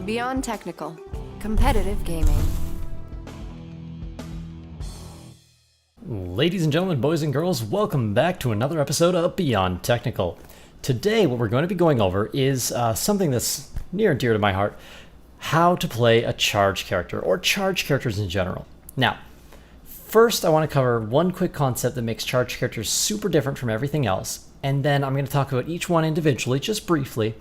Beyond Technical. Competitive gaming. Ladies and gentlemen, boys and girls, welcome back to another episode of Beyond Technical. Today, what we're going to be going over is something that's near and dear to my heart: how to play a charge character, or charge characters in general. Now, first I want to cover one quick concept that makes charge characters super different from everything else, and then I'm going to talk about each one individually, just briefly,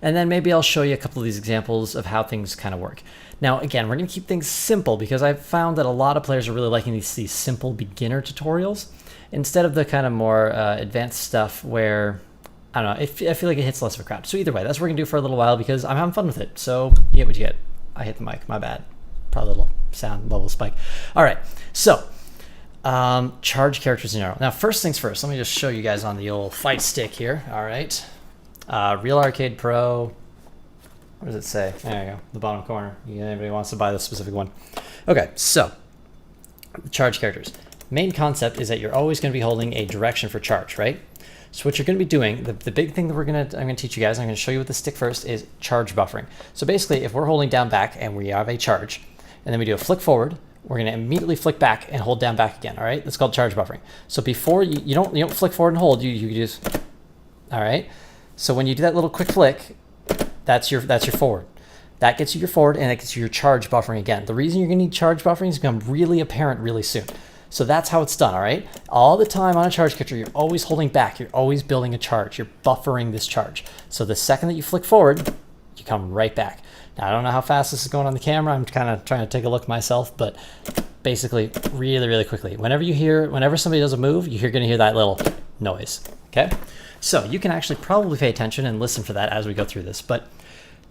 and then maybe I'll show you a couple of these examples of how things kind of work. Now, again, we're going to keep things simple because I've found that a lot of players are really liking these simple beginner tutorials instead of the kind of more advanced stuff where, I don't know, I feel like it hits less of a crowd. So either way, that's what we're going to do for a little while because I'm having fun with it. So you get what you get. I hit the mic, my bad. Probably a little sound level spike. All right, so charge characters in general. Now, first things first, let me just show you guys on the old fight stick here. All right. Real Arcade Pro. What does it say? There you go, the bottom corner. Anybody wants to buy this specific one? Okay, so charge characters. Main concept is that you're always going to be holding a direction for charge, right? So what you're going to be doing, the big thing that I'm going to teach you guys, I'm going to show you with the stick first, is charge buffering. So basically, if we're holding down back and we have a charge, and then we do a flick forward, we're going to immediately flick back and hold down back again. All right, that's called charge buffering. So before you don't flick forward and hold, you just, all right. So when you do that little quick flick, that's your forward. That gets you your forward, and it gets you your charge buffering again. The reason you're going to need charge buffering is going to become really apparent really soon. So that's how it's done, all right? All the time on a charge character, you're always holding back. You're always building a charge. You're buffering this charge. So the second that you flick forward, you come right back. Now, I don't know how fast this is going on the camera. I'm kind of trying to take a look myself, but basically really, really quickly. Whenever somebody does a move, you're going to hear that little noise, okay? So you can actually probably pay attention and listen for that as we go through this, but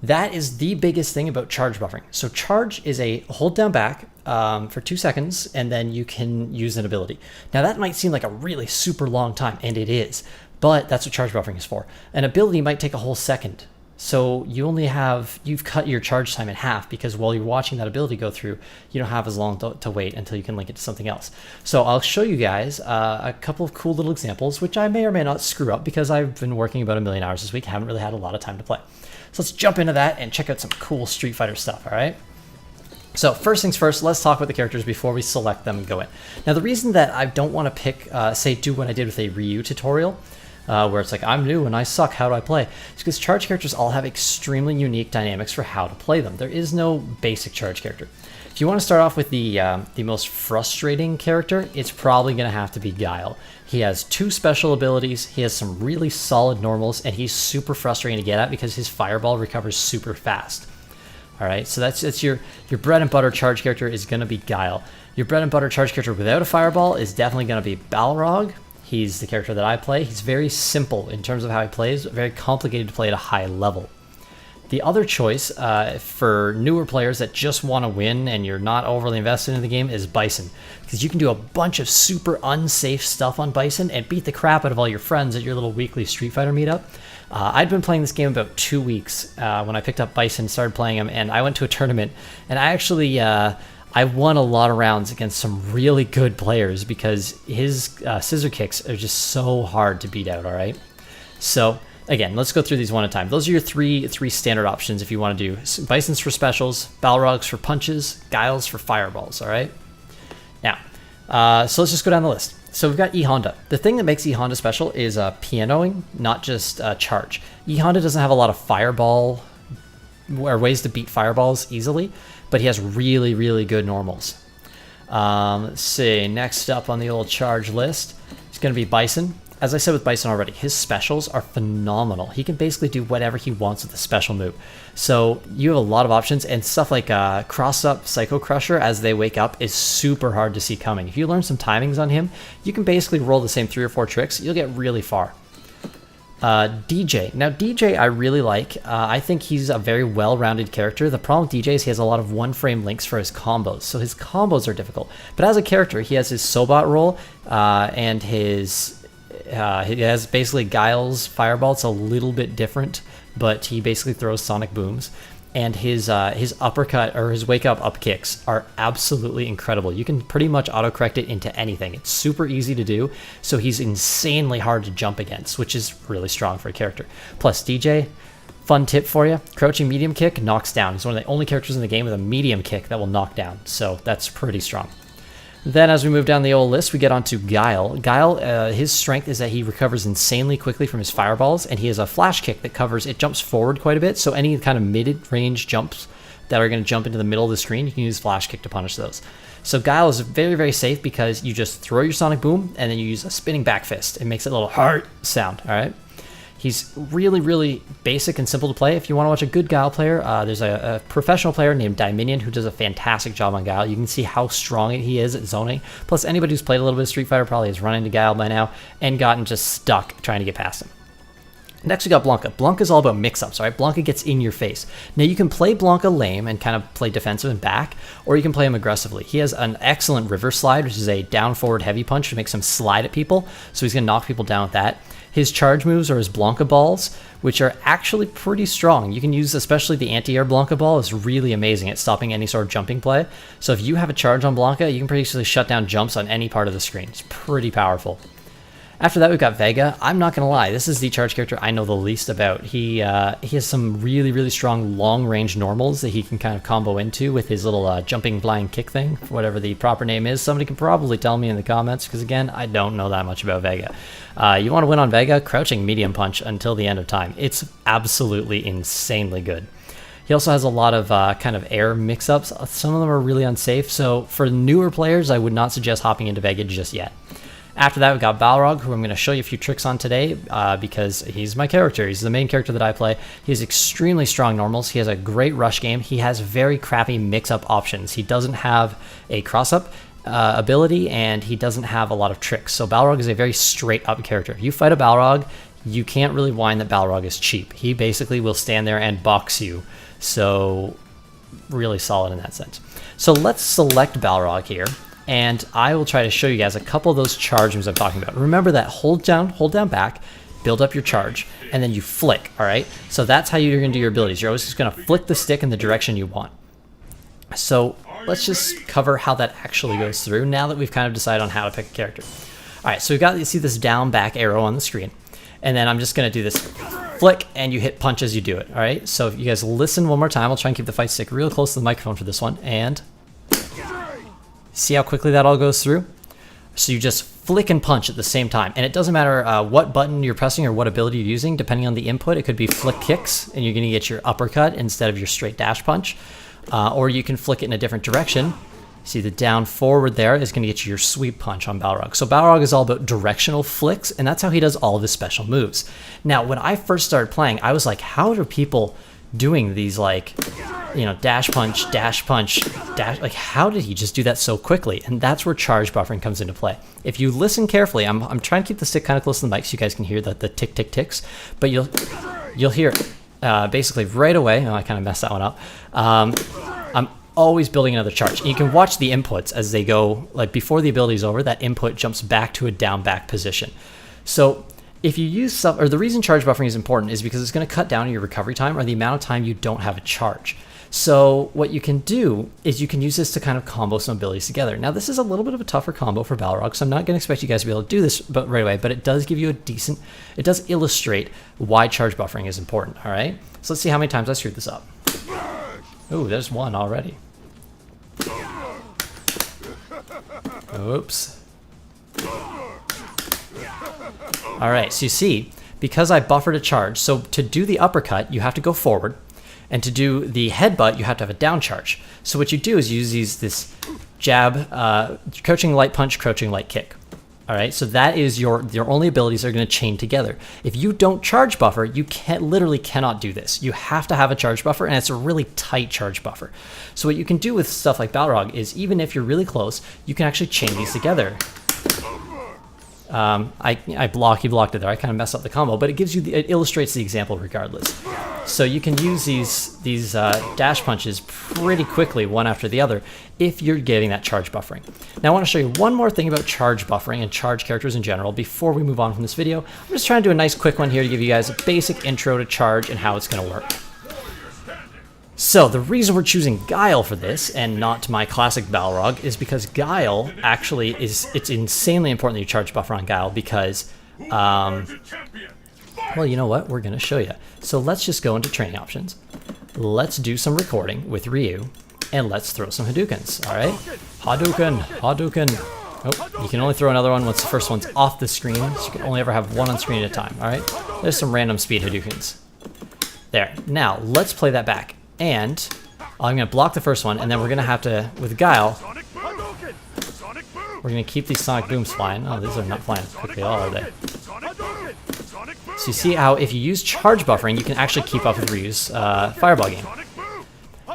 that is the biggest thing about charge buffering. So charge is a hold down back for 2 seconds, and then you can use an ability. Now that might seem like a really super long time, and it is, but that's what charge buffering is for. An ability might take a whole second. So you've cut your charge time in half because while you're watching that ability go through, you don't have as long to wait until you can link it to something else. So I'll show you guys a couple of cool little examples, which I may or may not screw up because I've been working about 1 million hours this week, haven't really had a lot of time to play. So let's jump into that and check out some cool Street Fighter stuff, all right? So first things first, let's talk about the characters before we select them and go in. Now the reason that I don't want to pick, do what I did with a Ryu tutorial, where it's like, I'm new and I suck, how do I play? It's because charge characters all have extremely unique dynamics for how to play them. There is no basic charge character. If you want to start off with the most frustrating character, it's probably going to have to be Guile. He has 2 special abilities, he has some really solid normals, and he's super frustrating to get at because his fireball recovers super fast. All right, so that's your bread and butter charge character is going to be Guile. Your bread and butter charge character without a fireball is definitely going to be Balrog. He's the character that I play. He's very simple in terms of how he plays, very complicated to play at a high level. The other choice for newer players that just want to win and you're not overly invested in the game is Bison, because you can do a bunch of super unsafe stuff on Bison and beat the crap out of all your friends at your little weekly Street Fighter meetup. I'd been playing this game about 2 weeks when I picked up Bison, started playing him, and I went to a tournament, and I actually I won a lot of rounds against some really good players because his scissor kicks are just so hard to beat out, all right? So again, let's go through these one at a time. Those are your three standard options if you want to do Bison's for specials, Balrogs for punches, Guiles for fireballs, all right? Now, so let's just go down the list. So we've got E Honda. The thing that makes E Honda special is pianoing, not just charge. E Honda doesn't have a lot of fireball or ways to beat fireballs easily, but he has really, really good normals. Let's see, next up on the old charge list is going to be Bison. As I said with Bison already, his specials are phenomenal. He can basically do whatever he wants with a special move. So you have a lot of options, and stuff like cross-up Psycho Crusher as they wake up is super hard to see coming. If you learn some timings on him, you can basically roll the same 3 or 4 tricks. You'll get really far. DJ. Now DJ I really like. I think he's a very well-rounded character. The problem with DJ is he has a lot of one-frame links for his combos, so his combos are difficult. But as a character, he has his Sobot roll and his... he has basically Guile's fireball. It's a little bit different, but he basically throws sonic booms. And his uppercut or his wake up kicks are absolutely incredible. You can pretty much autocorrect it into anything. It's super easy to do, so he's insanely hard to jump against, which is really strong for a character. Plus DJ, Fun tip for you, crouching medium kick knocks down. He's one of the only characters in the game with a medium kick that will knock down, so that's pretty strong. Then as we move down the old list, we get onto Guile. Guile, his strength is that he recovers insanely quickly from his fireballs, and he has a flash kick that covers, it jumps forward quite a bit, so any kind of mid-range jumps that are going to jump into the middle of the screen, you can use flash kick to punish those. So Guile is very, very safe because you just throw your sonic boom, and then you use a spinning back fist. It makes a little heart sound, all right? He's really, really basic and simple to play. If you want to watch a good Guile player, there's a professional player named Dominion who does a fantastic job on Guile. You can see how strong he is at zoning. Plus, anybody who's played a little bit of Street Fighter probably has run into Guile by now and gotten just stuck trying to get past him. Next, we got Blanka. Blanka's all about mix-ups, right? Blanka gets in your face. Now, you can play Blanka lame and kind of play defensive and back, or you can play him aggressively. He has an excellent river slide, which is a down-forward heavy punch that makes him slide at people, so he's going to knock people down with that. His charge moves are his Blanka balls, which are actually pretty strong. You can use, especially the anti-air Blanka ball is really amazing at stopping any sort of jumping play. So if you have a charge on Blanka, you can pretty easily shut down jumps on any part of the screen. It's pretty powerful. After that, we've got Vega. I'm not going to lie, this is the charge character I know the least about. He has some really, really strong long-range normals that he can kind of combo into with his little jumping flying kick thing, whatever the proper name is. Somebody can probably tell me in the comments, because again, I don't know that much about Vega. You want to win on Vega? Crouching medium punch until the end of time. It's absolutely insanely good. He also has a lot of kind of air mix-ups. Some of them are really unsafe, so for newer players, I would not suggest hopping into Vega just yet. After that, we've got Balrog, who I'm going to show you a few tricks on today because he's my character. He's the main character that I play. He has extremely strong normals. He has a great rush game. He has very crappy mix-up options. He doesn't have a cross-up ability, and he doesn't have a lot of tricks. So Balrog is a very straight-up character. If you fight a Balrog, you can't really whine that Balrog is cheap. He basically will stand there and box you. So really solid in that sense. So let's select Balrog here. And I will try to show you guys a couple of those charge moves I'm talking about. Remember that hold down back, build up your charge, and then you flick, all right? So that's how you're gonna do your abilities. You're always just gonna flick the stick in the direction you want. So let's just cover how that actually goes through now that we've kind of decided on how to pick a character. All right, so you see this down back arrow on the screen. And then I'm just gonna do this flick, and you hit punch as you do it, all right? So if you guys listen one more time, I'll try and keep the fight stick real close to the microphone for this one, and see how quickly that all goes through? So you just flick and punch at the same time. And it doesn't matter what button you're pressing or what ability you're using, depending on the input. It could be flick kicks, and you're going to get your uppercut instead of your straight dash punch. Or you can flick it in a different direction. See the down forward there is going to get you your sweep punch on Balrog. So Balrog is all about directional flicks, and that's how he does all of his special moves. Now, when I first started playing, I was like, how do people doing these, like, you know, dash punch, dash, like, how did he just do that so quickly? And that's where charge buffering comes into play. If you listen carefully, I'm trying to keep the stick kind of close to the mic so you guys can hear the tick tick ticks, but you'll hear basically right away. Oh, I kind of messed that one up. I'm always building another charge. And you can watch the inputs as they go, like before the ability is over, that input jumps back to a down back position. So if you use some, or the reason charge buffering is important is because it's going to cut down your recovery time or the amount of time you don't have a charge. So what you can do is you can use this to kind of combo some abilities together. Now this is a little bit of a tougher combo for Balrog, so I'm not going to expect you guys to be able to do this right away, but it does give you it does illustrate why charge buffering is important, all right? So let's see how many times I screwed this up. Oh, there's one already. Oops. All right, so you see, because I buffered a charge, so to do the uppercut, you have to go forward, and to do the headbutt, you have to have a down charge. So what you do is you use this jab, crouching light punch, crouching light kick. All right, so that is your only abilities that are going to chain together. If you don't charge buffer, you literally cannot do this. You have to have a charge buffer, and it's a really tight charge buffer. So what you can do with stuff like Balrog is, even if you're really close, you can actually chain these together. He blocked it there. I kind of messed up the combo, but it gives you it illustrates the example regardless. So you can use these dash punches pretty quickly, one after the other, if you're getting that charge buffering. Now I want to show you one more thing about charge buffering and charge characters in general before we move on from this video. I'm just trying to do a nice quick one here to give you guys a basic intro to charge and how it's going to work. So the reason we're choosing Guile for this and not my classic Balrog is because Guile actually it's insanely important that you charge buffer on Guile because Well, you know what? We're going to show you. So let's just go into training options. Let's do some recording with Ryu, and let's throw some Hadoukens, all right? Hadouken, Hadouken. Oh, you can only throw another one once the first one's off the screen, so you can only ever have one on screen at a time, all right? There's some random speed Hadoukens. There. Now, let's play that back. And I'm going to block the first one, and then we're going to have to, with Guile, we're going to keep these Sonic Booms flying. Oh, these are not flying as quickly at all, are they? So you see how if you use charge buffering, you can actually keep up with Ryu's Fireball game.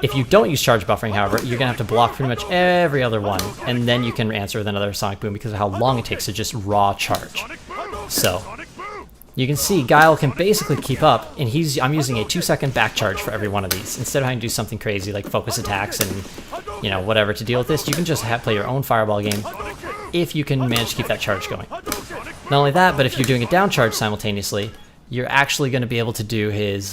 If you don't use charge buffering, however, you're going to have to block pretty much every other one, and then you can answer with another Sonic Boom because of how long it takes to just raw charge. So you can see Guile can basically keep up, and I'm using a 2-second back charge for every one of these. Instead of having to do something crazy like focus attacks and, you know, whatever to deal with this, you can just play your own Fireball game if you can manage to keep that charge going. Not only that, but if you're doing a down charge simultaneously, you're actually going to be able to do his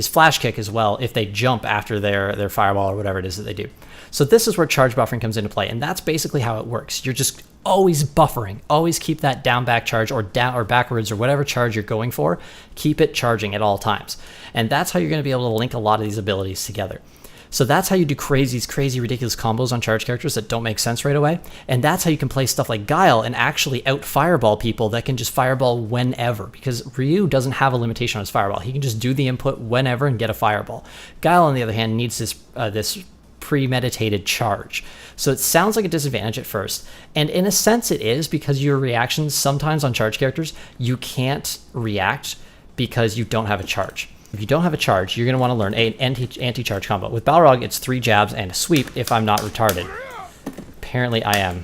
flash kick as well if they jump after their fireball or whatever it is that they do. So this is where charge buffering comes into play, and that's basically how it works. You're just always buffering. Always keep that down back charge or down or backwards or whatever charge you're going for. Keep it charging at all times. And that's how you're going to be able to link a lot of these abilities together. So that's how you do crazy, ridiculous combos on charge characters that don't make sense right away. And that's how you can play stuff like Guile and actually out fireball people that can just fireball whenever. Because Ryu doesn't have a limitation on his fireball. He can just do the input whenever and get a fireball. Guile, on the other hand, needs this premeditated charge. So it sounds like a disadvantage at first. And in a sense it is, because your reactions sometimes on charge characters, you can't react because you don't have a charge. If you don't have a charge, you're going to want to learn an anti-charge combo. With Balrog, it's 3 jabs and a sweep if I'm not retarded. Apparently I am.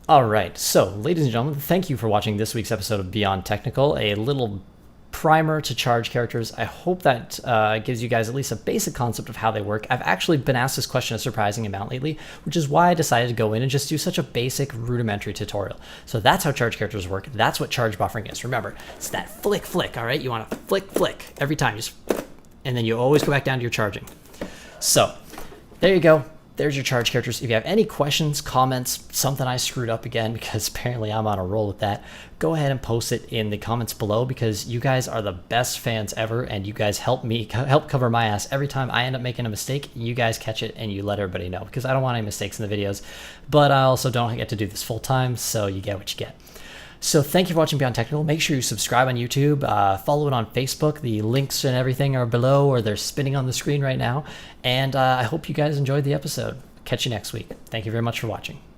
Alright, so ladies and gentlemen, thank you for watching this week's episode of Beyond Technical, a little primer to charge characters. I hope that gives you guys at least a basic concept of how they work. I've actually been asked this question a surprising amount lately, which is why I decided to go in and just do such a basic rudimentary tutorial. So that's how charge characters work. That's what charge buffering is. Remember, it's that flick, all right? You want to flick every time, and then you always go back down to your charging. So there you go. There's your charge characters. If you have any questions, comments, something I screwed up again, because apparently I'm on a roll with that, go ahead and post it in the comments below, because you guys are the best fans ever, and you guys help cover my ass every time I end up making a mistake. You guys catch it and you let everybody know, because I don't want any mistakes in the videos, but I also don't get to do this full time, so you get what you get. So thank you for watching Beyond Technical. Make sure you subscribe on YouTube, follow it on Facebook. The links and everything are below, or they're spinning on the screen right now. And I hope you guys enjoyed the episode. Catch you next week. Thank you very much for watching.